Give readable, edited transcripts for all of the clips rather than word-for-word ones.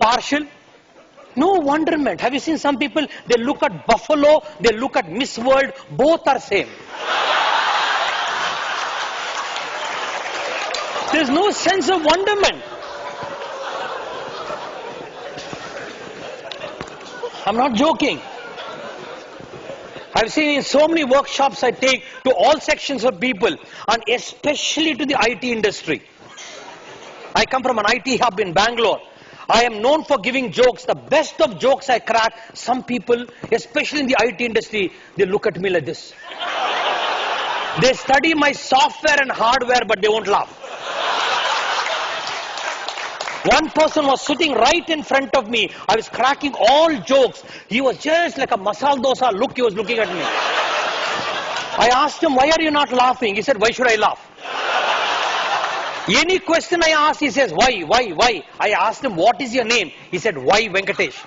partial. No wonderment. Have you seen some people, they look at Buffalo, they look at Miss World, both are same. There's no sense of wonderment. I'm not joking. I've seen in so many workshops I take to all sections of people, and especially to the IT industry. I come from an IT hub in Bangalore. I am known for giving jokes. The best of jokes I crack, some people, especially in the IT industry, they look at me like this. They study my software and hardware, but they won't laugh. One person was sitting right in front of me. I was cracking all jokes. He was just like a masala dosa look. He was looking at me. I asked him, why are you not laughing? He said, why should I laugh? Any question I asked, he says, why? I asked him, what is your name? He said, why Venkatesh?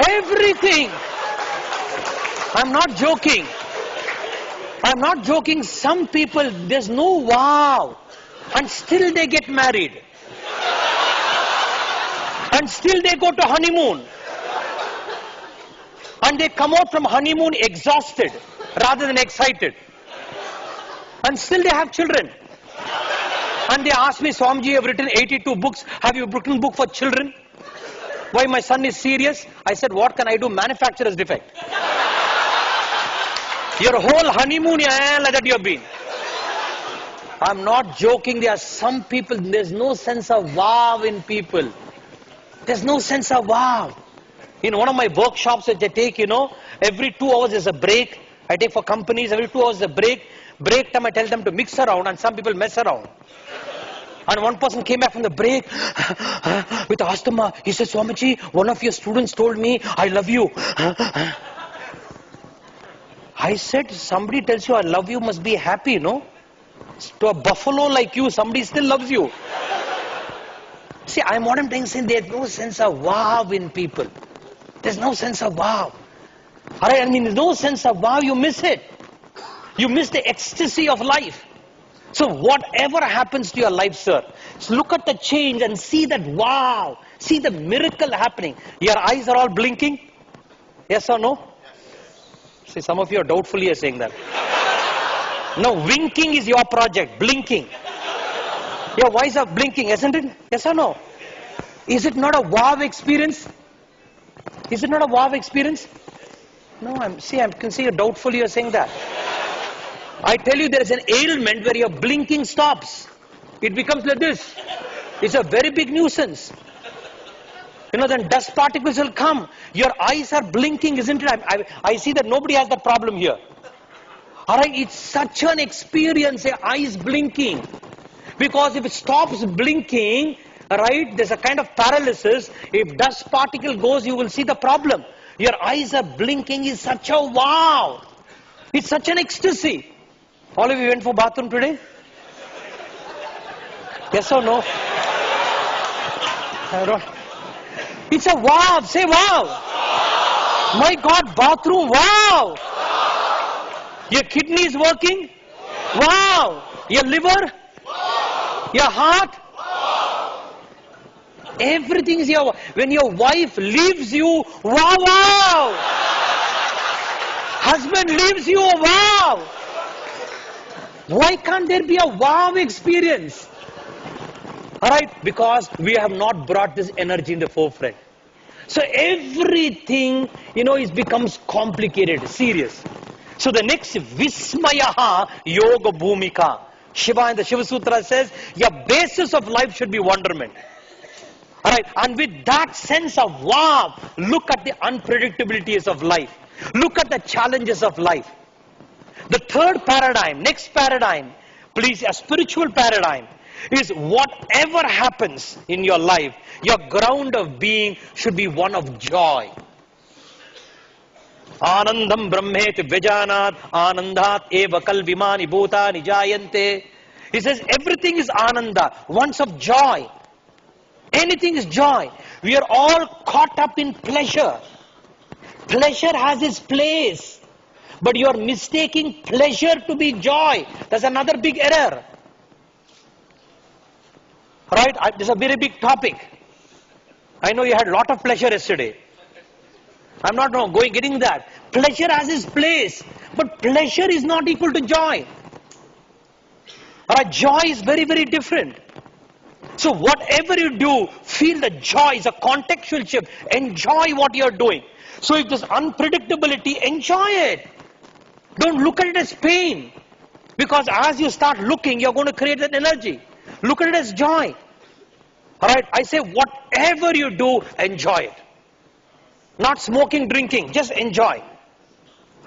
Everything. I'm not joking. I'm not joking. Some people, there's no wow. And still they get married. And still they go to honeymoon. And they come out from honeymoon exhausted rather than excited. And still they have children. And they ask me, Swamiji, I've written 82 books. Have you written a book for children? Why, my son is serious? I said, what can I do? Manufacturer's defect. Your whole honeymoon, like that you have been. I'm not joking. There are some people, there's no sense of wow in people. There's no sense of wow. In one of my workshops which I take, every 2 hours is a break. I take for companies, every 2 hours is a break. Break time I tell them to mix around, and some people mess around. And one person came back from the break with asthma. He said, Swamiji, one of your students told me, I love you. I said, somebody tells you I love you, must be happy, no? To a buffalo like you, somebody still loves you. See, what I'm trying to say, there's no sense of wow in people. There's no sense of wow. Alright, there's no sense of wow, you miss it. You miss the ecstasy of life. So whatever happens to your life, sir, look at the change and see that wow. See the miracle happening. Your eyes are all blinking? Yes or no? See, some of you are doubtfully saying that. No, winking is your project. Blinking. Your eyes are blinking, isn't it? Yes or no? Is it not a wow experience? Is it not a wow experience? No, I can see you doubtfully you're saying that. I tell you, there is an ailment where your blinking stops. It becomes like this. It's a very big nuisance. Then dust particles will come. Your eyes are blinking, isn't it? I see that nobody has that problem here. Alright, it's such an experience, your eyes blinking. Because if it stops blinking, right, there's a kind of paralysis. If dust particle goes, you will see the problem. Your eyes are blinking is such a wow. It's such an ecstasy. All of you went for bathroom today? Yes or no? I don't. It's a wow. Say wow. My God, bathroom, wow. Your kidney is working? Wow. Your liver? Your heart? Everything is here. When your wife leaves you, wow. Husband leaves you, wow. Why can't there be a wow experience? Alright, because we have not brought this energy in the forefront. So everything, it becomes complicated, serious. So the next, Vismayaha Yoga Bhumika. Shiva in the Shiva Sutra says, your basis of life should be wonderment. Alright, and with that sense of wow, look at the unpredictabilities of life. Look at the challenges of life. The third paradigm, next paradigm, please, a spiritual paradigm, is whatever happens in your life, your ground of being should be one of joy. Anandam brahmet vijanat anandat eva kalvimani bhutani jayante. He says everything is ananda, once of joy. Anything is joy. We are all caught up in pleasure. Pleasure has its place. But you are mistaking pleasure to be joy. That's another big error. Right? This is a very big topic. I know you had a lot of pleasure yesterday. I'm not getting that. Pleasure has its place, but pleasure is not equal to joy. Alright, joy is very, very different. So whatever you do, feel the joy. It's a contextual shift. Enjoy what you're doing. So if there's unpredictability, enjoy it. Don't look at it as pain. Because as you start looking, you're going to create that energy. Look at it as joy. Alright, I say whatever you do, enjoy it. Not smoking, drinking, just enjoy.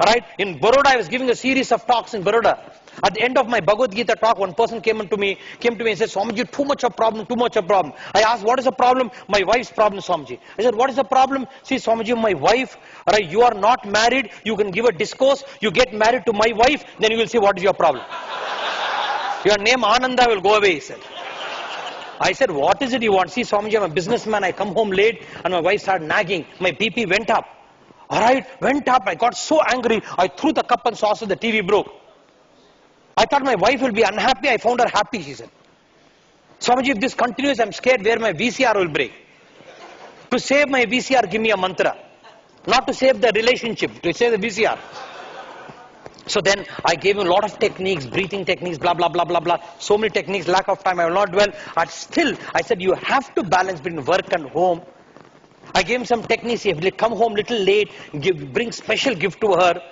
Alright, in Baroda, I was giving a series of talks in Baroda. At the end of my Bhagavad Gita talk, one person came to me and said, Swamiji, too much of problem. I asked, what is the problem? My wife's problem, Swamiji. I said, what is the problem? See, Swamiji, my wife, right, you are not married, you can give a discourse, you get married to my wife, then you will see what is your problem. Your name Ananda will go away, he said. I said, what is it you want? See, Swamiji, I'm a businessman, I come home late, and my wife started nagging. My BP went up. Alright, went up, I got so angry, I threw the cup and saucer, the TV broke. I thought my wife will be unhappy. I found her happy, she said. Swamiji, if this continues, I'm scared where my VCR will break. To save my VCR, give me a mantra. Not to save the relationship, to save the VCR. So then I gave him a lot of techniques, breathing techniques, blah, blah, blah, blah, blah. So many techniques, lack of time, I will not dwell. But still, I said, you have to balance between work and home. I gave him some techniques. If they come home little late, bring special gift to her.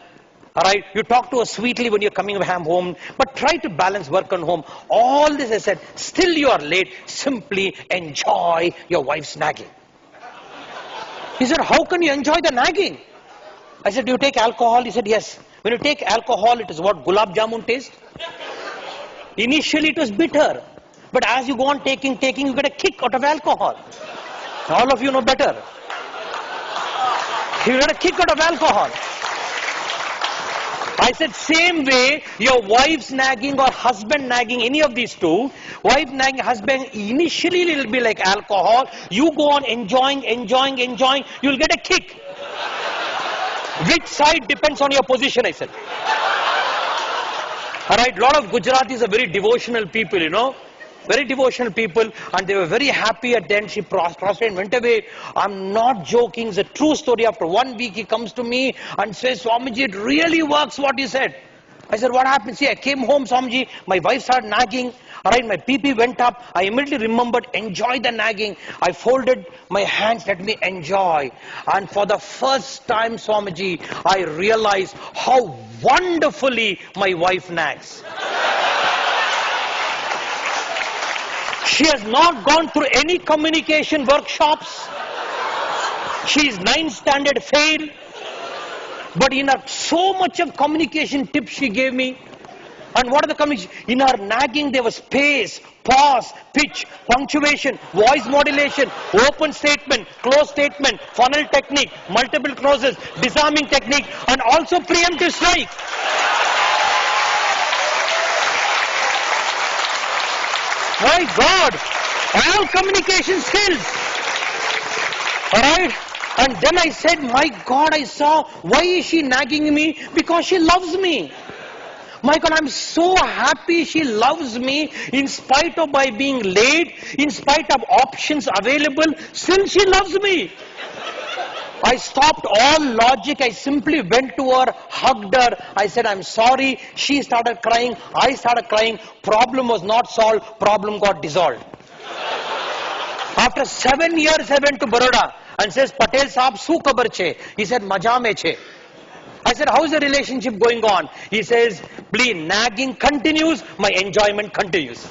Alright, you talk to her sweetly when you're coming home, but try to balance work and home. All this I said, still you are late, simply enjoy your wife's nagging. He said, how can you enjoy the nagging? I said, do you take alcohol? He said, yes. When you take alcohol, it is what gulab jamun taste. Initially it was bitter, but as you go on taking, you get a kick out of alcohol. All of you know better. You get a kick out of alcohol. I said, same way, your wife's nagging or husband nagging, any of these two, wife nagging, husband, initially it will be like alcohol. You go on enjoying, you'll get a kick. Which side depends on your position, I said. Alright, a lot of Gujaratis are very devotional people, you know. Very devotional people, and they were very happy at the end. She prostrated and went away. I'm not joking, it's a true story. After 1 week, he comes to me and says, Swamiji, it really works what you said. I said, what happened? See, I came home, Swamiji, my wife started nagging. Alright, my BP went up. I immediately remembered, enjoy the nagging. I folded my hands, let me enjoy. And for the first time, Swamiji, I realized how wonderfully my wife nags. She has not gone through any communication workshops. She is 9th standard fail. But in her so much of communication tips she gave me. And what are the communication? In her nagging there was space, pause, pitch, punctuation, voice modulation, open statement, close statement, funnel technique, multiple clauses, disarming technique, and also preemptive strike. My God, all communication skills. Alright? And then I said, my God, I saw, why is she nagging me? Because she loves me. My God, I'm so happy she loves me in spite of my being late, in spite of options available, still she loves me. I stopped all logic. I simply went to her, hugged her. I said, I'm sorry. She started crying. I started crying. Problem was not solved. Problem got dissolved. After 7 years, I went to Baroda and says, Patel Saab, su kabar che? He said, Maja me che. I said, how is the relationship going on? He says, please, nagging continues, my enjoyment continues.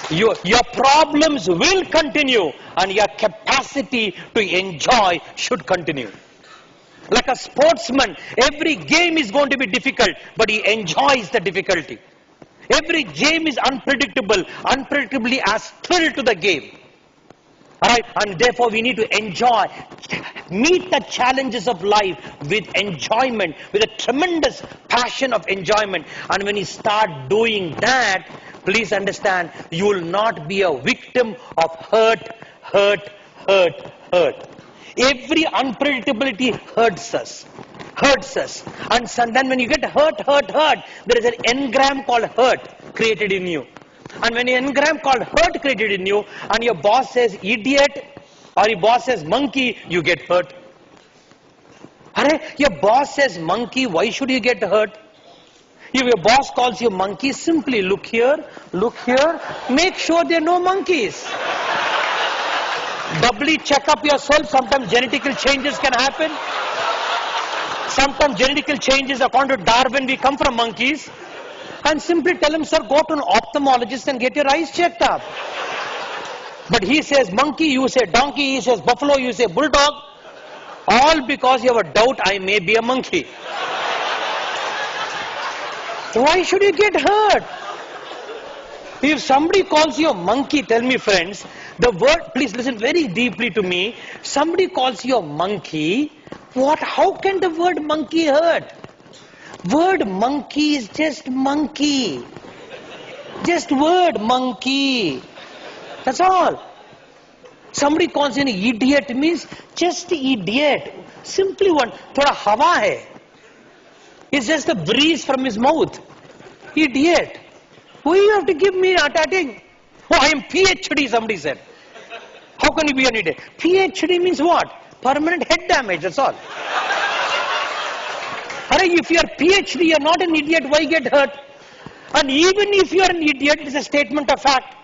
Your problems will continue and your capacity to enjoy should continue. Like a sportsman, every game is going to be difficult, but he enjoys the difficulty. Every game is unpredictable, unpredictably as thrill to the game. Alright, and therefore we need to enjoy, meet the challenges of life with enjoyment, with a tremendous passion of enjoyment. And when you start doing that, please understand, you will not be a victim of hurt. Every unpredictability hurts us. And then when you get hurt, there is an engram called hurt created in you. And when an engram called hurt created in you, and your boss says idiot, or your boss says monkey, you get hurt. Your boss says monkey, why should you get hurt? If your boss calls you monkey, simply look here, make sure there are no monkeys. Doubly check up yourself. Sometimes genetical changes can happen. Sometimes genetical changes, according to Darwin, we come from monkeys. And simply tell him, sir, go to an ophthalmologist and get your eyes checked up. But he says monkey, you say donkey, he says buffalo, you say bulldog. All because you have a doubt I may be a monkey. Why should you get hurt? If somebody calls you a monkey, tell me friends, the word, please listen very deeply to me. Somebody calls you a monkey, how can the word monkey hurt? Word monkey is just monkey. Just word monkey. That's all. Somebody calls you an idiot means just idiot. Simply one. Thoda hawa hai. It's just a breeze from his mouth. Idiot. Why you have to give me attacking? Oh, I am PhD, somebody said. How can you be an idiot? PhD means what? Permanent head damage, that's all. If you are PhD, you are not an idiot, why get hurt? And even if you are an idiot, it's a statement of fact.